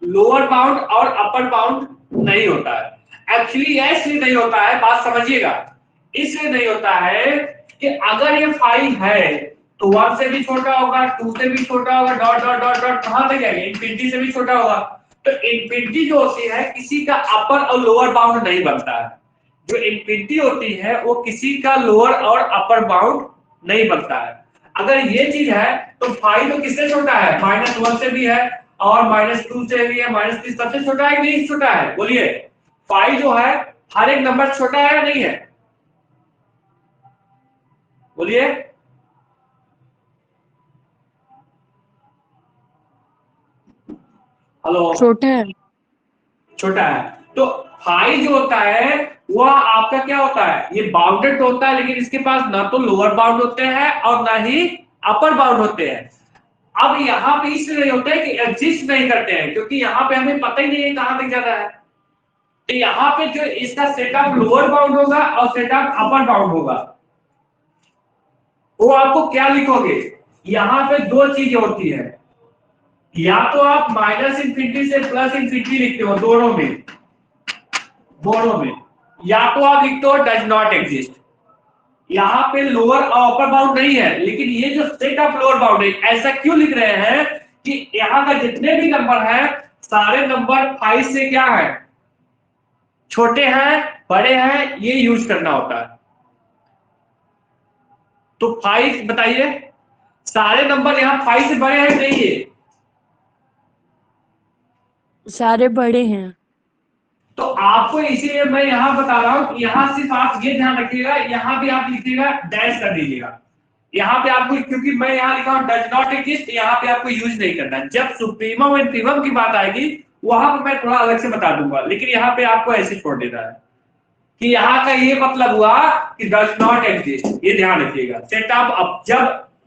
लोअर बाउंड और अपर बाउंड नहीं होता है। एक्चुअली इसलिए नहीं होता है, बात समझिएगा, इसलिए नहीं होता है कि अगर ये 5 है तो 1 से भी छोटा होगा, 2 से भी छोटा होगा, डॉट डॉट डॉट डॉट कहां तक जाएगा, इनफिनिटी से भी छोटा होगा। तो इनफिनिटी जो होती है किसी का अपर और लोअर बाउंड नहीं बनता है। जो इनफिनिटी होती है वो किसी का लोअर और अपर बाउंड नहीं बनता है। अगर ये चीज है तो 5 तो किससे छोटा है, -1 से भी है, और -2 से भी है, -3 सबसे छोटा है कि नहीं छोटा है, बोलिए। 5 जो है हर एक नंबर छोटा है या नहीं है, बोलिए। हेलो, छोटा है। छोटा है। तो 5 जो होता है वह आपका क्या होता है, ये बाउंडेड होता है, लेकिन इसके पास ना तो लोअर बाउंड होते हैं और ना ही अपर बाउंड होते हैं। अब यहाँ पे इसलिए नहीं होता है कि एग्जिस्ट नहीं करते हैं, क्योंकि यहाँ पे हमें पता ही नहीं है कहां तक जाना है। तो यहाँ पे जो इसका सेट ऑफ लोअर बाउंड होगा और सेट ऑफ अपर बाउंड होगा, वो आपको क्या लिखोगे, यहाँ पे 2 चीजें होती है, या तो आप माइनस इनफिनिटी से प्लस इनफिनिटी लिखते हो दोनों में, या तो आप लिखते हो डज नॉट एग्जिस्ट। यहाँ पे लोअर और अपर बाउंड नहीं है, लेकिन ये जो सेट ऑफ लोअर बाउंड है, ऐसा क्यों लिख रहे हैं कि यहाँ का जितने भी नंबर है सारे नंबर 5 से क्या है, छोटे हैं बड़े हैं, ये यूज करना होता है। तो 5 बताइए, सारे नंबर यहाँ 5 से बड़े हैं नहीं है? सारे बड़े हैं। तो आपको इसीलिए मैं यहाँ बता रहा हूँ कि यहाँ सिर्फ आप ये ध्यान रखिएगा, यहाँ भी आप लिखिएगा डैश कर दीजिएगा। यहाँ पे आपको, क्योंकि मैं यहाँ लिखा हूँ डज नॉट एग्जिस्ट, यहाँ पे आपको यूज नहीं करना। जब सुप्रीमम और इंफीमम की बात आएगी वहां पर मैं थोड़ा अलग से बता दूंगा, लेकिन यहाँ पे आपको ऐसे छोड़ देना है कि यहाँ का ये मतलब हुआ कि डज नॉट एग्जिस्ट, ये ध्यान रखिएगा। सेट ऑफ, जब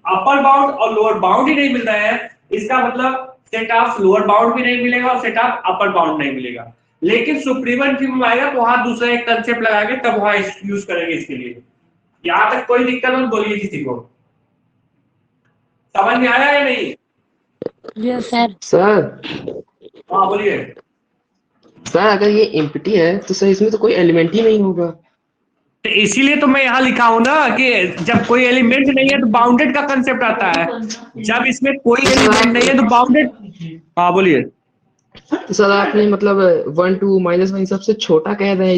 अपर बाउंड और लोअर बाउंड ही नहीं मिल रहा है, इसका मतलब सेट ऑफ लोअर बाउंड भी नहीं मिलेगा और सेट ऑफ अपर बाउंड नहीं मिलेगा। लेकिन सुप्रीमम इंफीमम आएगा तो वहां दूसरा एक कंसेप्ट लगाएंगे, तब वहां यूज करेंगे इसके लिए। यहाँ तक कोई दिक्कत मत बोलिए किसी को, समझ में आया या नहीं? Yes sir. सर हाँ बोलिए। सर अगर ये एम्प्टी है तो सर इसमें तो कोई एलिमेंट ही नहीं होगा। तो इसीलिए तो मैं यहाँ लिखा हूं ना कि जब कोई एलिमेंट नहीं है तो बाउंडेड का कंसेप्ट आता है। जब इसमें कोई एलिमेंट नहीं है तो बाउंडेड। हाँ बोलिए। तो सर आपने मतलब 1 2 -1 सबसे छोटा कह रहे हैं,